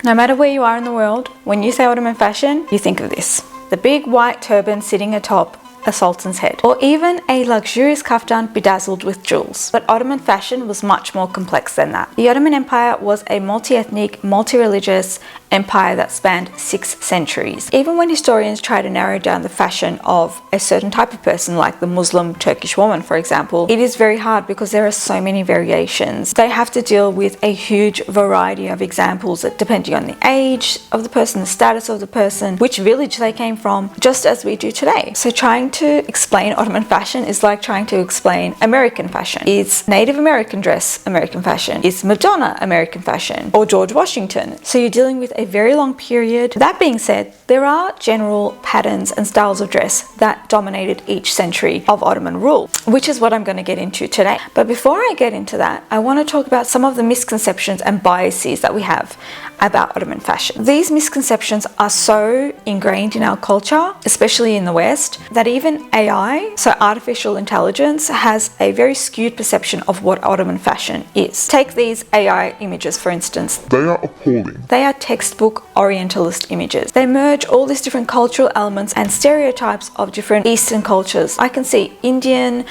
No matter where you are in the world, when you say Ottoman fashion, you think of this. The big white turban sitting atop a sultan's head, or even a luxurious kaftan bedazzled with jewels. But Ottoman fashion was much more complex than that. The Ottoman Empire was a multi-ethnic, multi-religious empire that spanned 6 centuries. Even when historians try to narrow down the fashion of a certain type of person, like the Muslim Turkish woman, for example, it is very hard because there are so many variations. They have to deal with a huge variety of examples that, depending on the age of the person, the status of the person, which village they came from, just as we do today. So trying to explain Ottoman fashion is like trying to explain American fashion. Is Native American dress American fashion? Is Madonna American fashion? Or George Washington? So you're dealing with a very long period. That being said, there are general patterns and styles of dress that dominated each century of Ottoman rule, which is what I'm going to get into today. But before I get into that, I want to talk about some of the misconceptions and biases that we have about Ottoman fashion. These misconceptions are so ingrained in our culture, especially in the West, that even AI, so artificial intelligence, has a very skewed perception of what Ottoman fashion is. Take these AI images, for instance. They are appalling. They are textbook Orientalist images. They merge all these different cultural elements and stereotypes of different Eastern cultures. I can see Indian,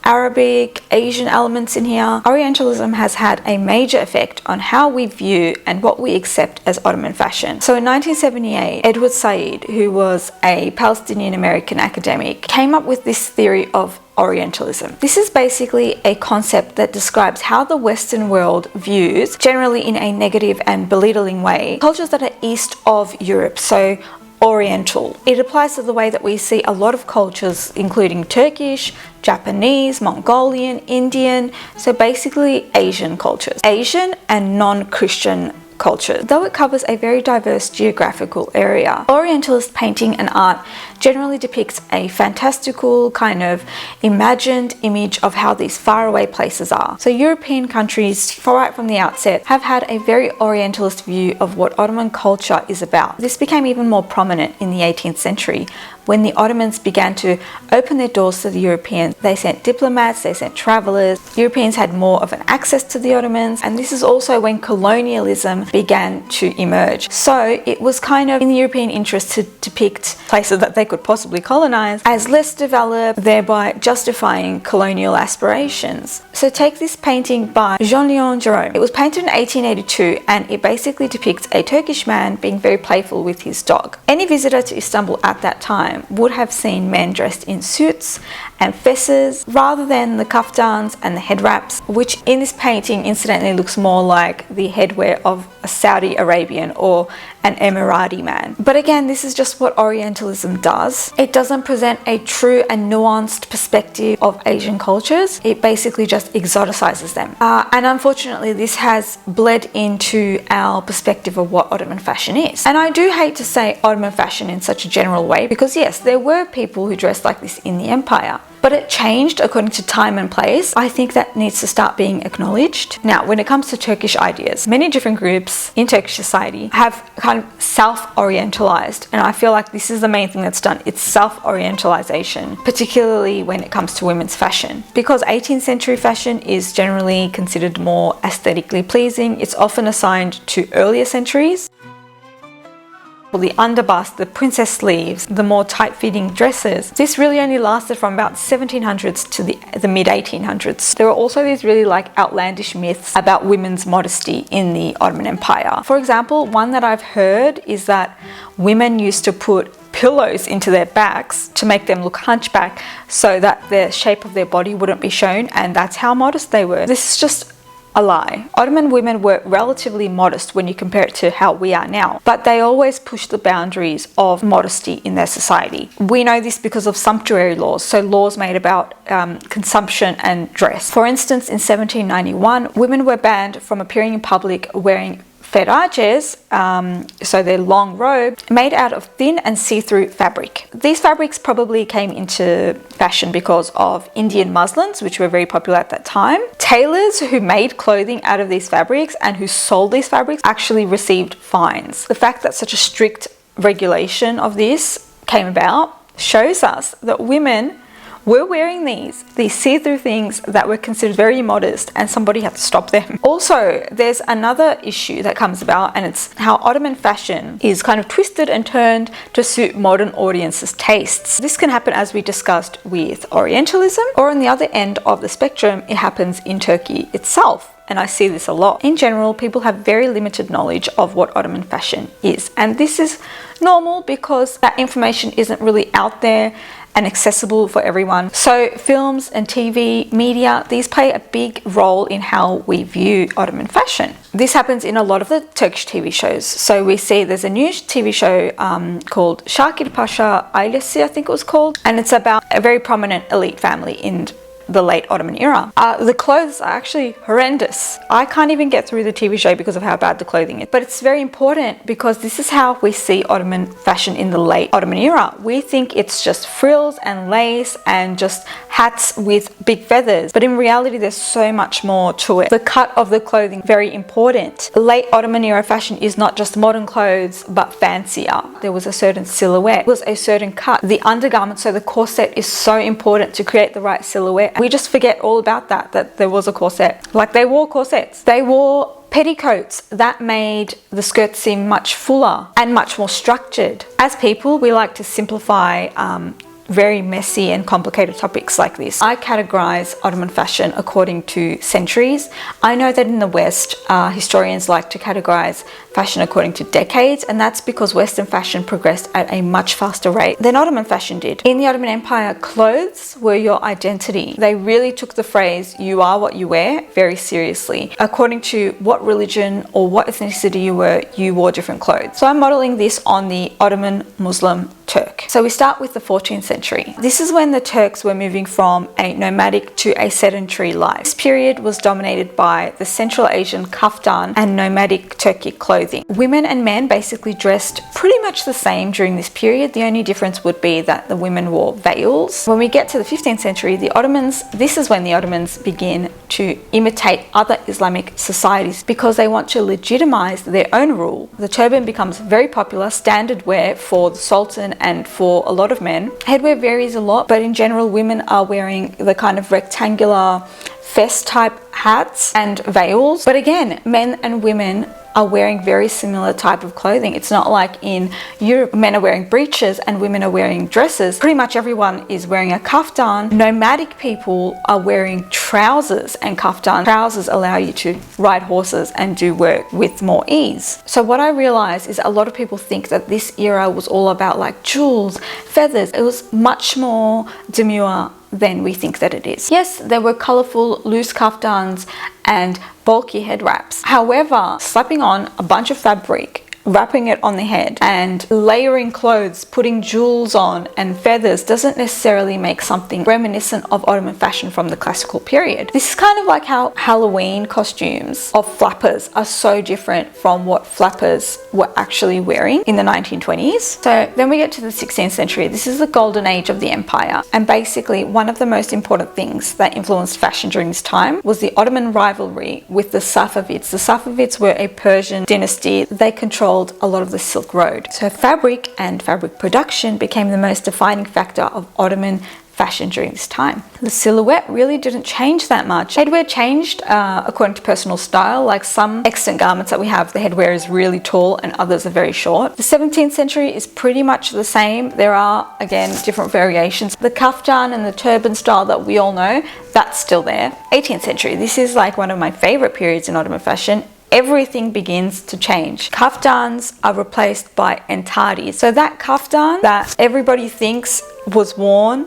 Arabic, Asian elements in here. Orientalism has had a major effect on how we view and what we accept as Ottoman fashion. So in 1978, Edward Said, who was a Palestinian American academic, came up with this theory of Orientalism. This is basically a concept that describes how the Western world views, generally in a negative and belittling way, cultures that are east of Europe, so Oriental. It applies to the way that we see a lot of cultures, including Turkish, Japanese, Mongolian, Indian, so basically Asian cultures. Asian and non-Christian culture, though it covers a very diverse geographical area. Orientalist painting and art generally depicts a fantastical kind of imagined image of how these faraway places are. So European countries, right from the outset, have had a very Orientalist view of what Ottoman culture is about. This became even more prominent in the 18th century when the Ottomans began to open their doors to the Europeans. They sent diplomats, they sent travelers. Europeans had more of an access to the Ottomans, and this is also when colonialism began to emerge. So it was kind of in the European interest to depict places that they could possibly colonize as less developed, thereby justifying colonial aspirations. So take this painting by Jean-Léon Gérôme. It was painted in 1882, and it basically depicts a Turkish man being very playful with his dog. Any visitor to Istanbul at that time would have seen men dressed in suits and fezes rather than the kaftans and the head wraps, which in this painting incidentally looks more like the headwear of a Saudi Arabian or an Emirati man. But again, this is just what Orientalism does. It doesn't present a true and nuanced perspective of Asian cultures. It basically just exoticizes them. And unfortunately, this has bled into our perspective of what Ottoman fashion is. And I do hate to say Ottoman fashion in such a general way, because yes, there were people who dressed like this in the empire, but it changed according to time and place. I think that needs to start being acknowledged. Now, when it comes to Turkish ideas, many different groups in Turkish society have kind of self-orientalized, and I feel like this is the main thing that's done. It's self-orientalization, particularly when it comes to women's fashion. Because 18th century fashion is generally considered more aesthetically pleasing, it's often assigned to earlier centuries. The underbust, the princess sleeves, the more tight-fitting dresses. This really only lasted from about 1700s to the mid-1800s. There were also these really outlandish myths about women's modesty in the Ottoman Empire. For example, one that I've heard is that women used to put pillows into their backs to make them look hunchback so that the shape of their body wouldn't be shown, and that's how modest they were. This is just a lie. Ottoman women were relatively modest when you compare it to how we are now, but they always pushed the boundaries of modesty in their society. We know this because of sumptuary laws, so laws made about consumption and dress. For instance, in 1791, women were banned from appearing in public wearing feraces, so their long robe, made out of thin and see-through fabric. These fabrics probably came into fashion because of Indian muslins, which were very popular at that time. Tailors who made clothing out of these fabrics and who sold these fabrics actually received fines. The fact that such a strict regulation of this came about shows us that women were wearing these see-through things that were considered very immodest, and somebody had to stop them. Also, there's another issue that comes about, and it's how Ottoman fashion is kind of twisted and turned to suit modern audiences' tastes. This can happen, as we discussed, with Orientalism, or on the other end of the spectrum, it happens in Turkey itself. And I see this a lot. In general, people have very limited knowledge of what Ottoman fashion is. And this is normal because that information isn't really out there and accessible for everyone. So films and TV, media, these play a big role in how we view Ottoman fashion. This happens in a lot of the Turkish TV shows. So we see there's a new TV show called Shakir Pasha Ailesi, I think it was called. And it's about a very prominent elite family in the late Ottoman era. The clothes are actually horrendous. I can't even get through the TV show because of how bad the clothing is. But it's very important because this is how we see Ottoman fashion in the late Ottoman era. We think it's just frills and lace and just hats with big feathers. But in reality, there's so much more to it. The cut of the clothing, very important. Late Ottoman era fashion is not just modern clothes, but fancier. There was a certain silhouette. There was a certain cut. The undergarment, so the corset, is so important to create the right silhouette. We just forget all about that there was a corset. Like, they wore corsets. They wore petticoats that made the skirt seem much fuller and much more structured. As people, we like to simplify very messy and complicated topics like this. I categorize Ottoman fashion according to centuries. I know that in the West, historians like to categorize fashion according to decades, and that's because Western fashion progressed at a much faster rate than Ottoman fashion did. In the Ottoman Empire, clothes were your identity. They really took the phrase, "you are what you wear," very seriously. According to what religion or what ethnicity you were, you wore different clothes. So I'm modeling this on the Ottoman Muslim Turk. So we start with the 14th century. This is when the Turks were moving from a nomadic to a sedentary life. This period was dominated by the Central Asian kaftan and nomadic Turkic clothing. Women and men basically dressed pretty much the same during this period. The only difference would be that the women wore veils. When we get to the 15th century, this is when the Ottomans begin to imitate other Islamic societies because they want to legitimize their own rule. The turban becomes very popular, standard wear for the Sultan and for a lot of men. Headwear varies a lot, but in general, women are wearing the kind of rectangular fez type hats and veils. But again, men and women are wearing very similar type of clothing. It's not like in Europe, men are wearing breeches and women are wearing dresses. Pretty much everyone is wearing a kaftan. Nomadic people are wearing trousers and kaftan. Trousers allow you to ride horses and do work with more ease. So what I realized is a lot of people think that this era was all about like jewels, feathers. It was much more demure than we think that it is. Yes, there were colorful loose kaftans and bulky head wraps. However, slapping on a bunch of fabric, wrapping it on the head and layering clothes, putting jewels on and feathers doesn't necessarily make something reminiscent of Ottoman fashion from the classical period. This is kind of like how Halloween costumes of flappers are so different from what flappers were actually wearing in the 1920s. So then we get to the 16th century. This is the golden age of the empire, and basically one of the most important things that influenced fashion during this time was the Ottoman rivalry with the Safavids. The Safavids were a Persian dynasty. They controlled a lot of the Silk Road. So fabric and fabric production became the most defining factor of Ottoman fashion during this time. The silhouette really didn't change that much. Headwear changed according to personal style. Like some extant garments that we have, the headwear is really tall and others are very short. The 17th century is pretty much the same. There are, again, different variations. The kaftan and the turban style that we all know, that's still there. 18th century, this is like one of my favorite periods in Ottoman fashion. Everything begins to change. Kaftans are replaced by entadis. So that kaftan that everybody thinks was worn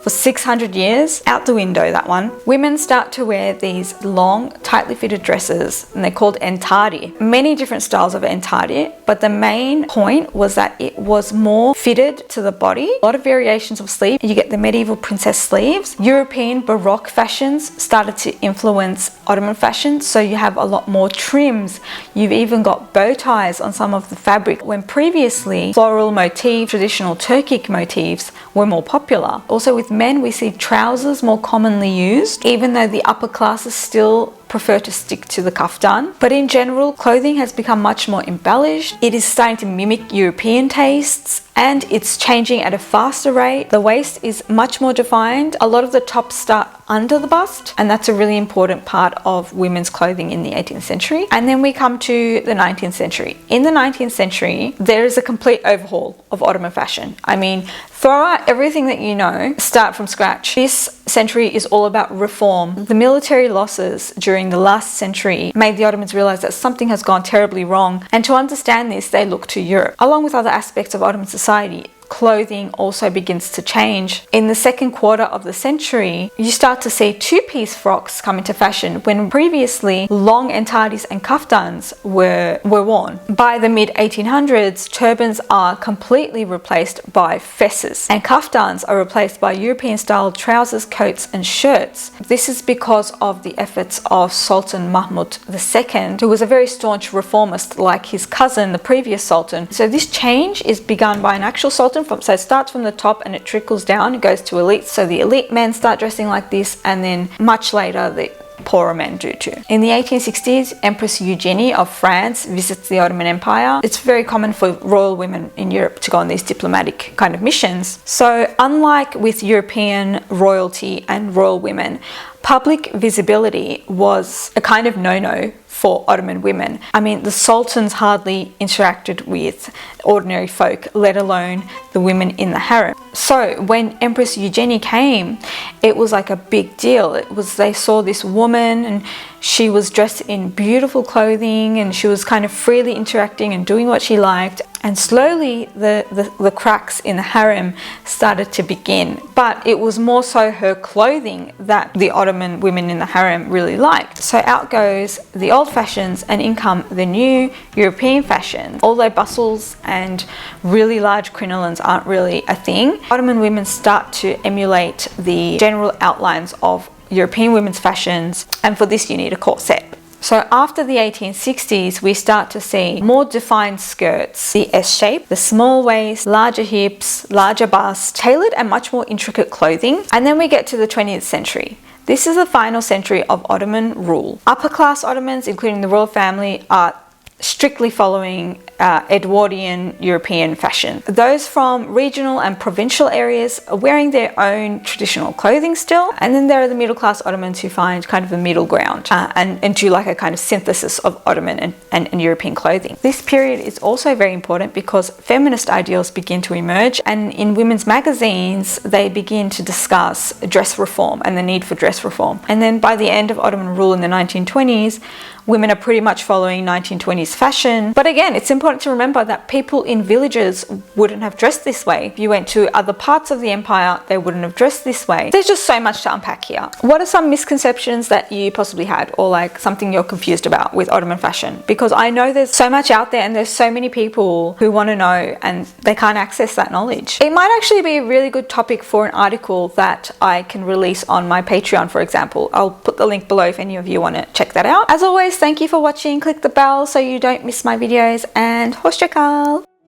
for 600 years, out the window, that one. Women start to wear these long, tightly fitted dresses, and they're called entadi. Many different styles of entadi, but the main point was that it was more fitted to the body. A lot of variations of sleeve. You get the medieval princess sleeves. European Baroque fashions started to influence Ottoman fashion, so you have a lot more trims. You've even got bow ties on some of the fabric, when previously floral motifs, traditional Turkic motifs were more popular. Also with men, we see trousers more commonly used, even though the upper classes still prefer to stick to the kaftan. But in general, clothing has become much more embellished. It is starting to mimic European tastes, and it's changing at a faster rate. The waist is much more defined. A lot of the tops start under the bust, and that's a really important part of women's clothing in the 18th century. And then we come to the 19th century. In the 19th century, there is a complete overhaul of Ottoman fashion. I mean, throw out everything that you know, start from scratch. This century is all about reform. The military losses during the last century made the Ottomans realize that something has gone terribly wrong, and to understand this, they look to Europe. Along with other aspects of Ottoman society, clothing also begins to change. In the second quarter of the century, you start to see two-piece frocks come into fashion when previously long entardis and kaftans were worn. By the mid-1800s, turbans are completely replaced by fesses, and kaftans are replaced by European-style trousers, coats and shirts. This is because of the efforts of Sultan Mahmud II, who was a very staunch reformist like his cousin, the previous sultan. So this change is begun by an actual sultan. So it starts from the top and it trickles down, it goes to elites. So the elite men start dressing like this, and then much later the poorer men do too. In the 1860s, Empress Eugenie of France visits the Ottoman Empire. It's very common for royal women in Europe to go on these diplomatic kind of missions. So unlike with European royalty and royal women, public visibility was a kind of no-no for Ottoman women. I mean, the sultans hardly interacted with ordinary folk, let alone the women in the harem. So when Empress Eugenie came, it was like a big deal. They saw this woman, and she was dressed in beautiful clothing, and she was kind of freely interacting and doing what she liked. And slowly the cracks in the harem started to begin. But it was more so her clothing that the Ottoman women in the harem really liked. So out goes the old fashions, and in come the new European fashions. Although bustles and really large crinolines aren't really a thing, Ottoman women start to emulate the general outlines of European women's fashions, and for this you need a corset. So after the 1860s, we start to see more defined skirts, the S shape, the small waist, larger hips, larger bust, tailored and much more intricate clothing. And then we get to the 20th century. This is the final century of Ottoman rule. Upper class Ottomans, including the royal family, are strictly following Edwardian European fashion. Those from regional and provincial areas are wearing their own traditional clothing still, and then there are the middle class Ottomans who find kind of a middle ground and do like a kind of synthesis of Ottoman and European clothing. This period is also very important because feminist ideals begin to emerge, and in women's magazines they begin to discuss dress reform and the need for dress reform. And then by the end of Ottoman rule in the 1920s, women are pretty much following 1920s fashion. But again, it's important to remember that people in villages wouldn't have dressed this way. If you went to other parts of the empire, they wouldn't have dressed this way. There's just so much to unpack here. What are some misconceptions that you possibly had, or like something you're confused about with Ottoman fashion? Because I know there's so much out there, and there's so many people who want to know and they can't access that knowledge. It might actually be a really good topic for an article that I can release on my Patreon, for example. I'll put the link below if any of you want to check that out. As always, thank you for watching. Click the bell so you don't miss my videos, and hoşça kal.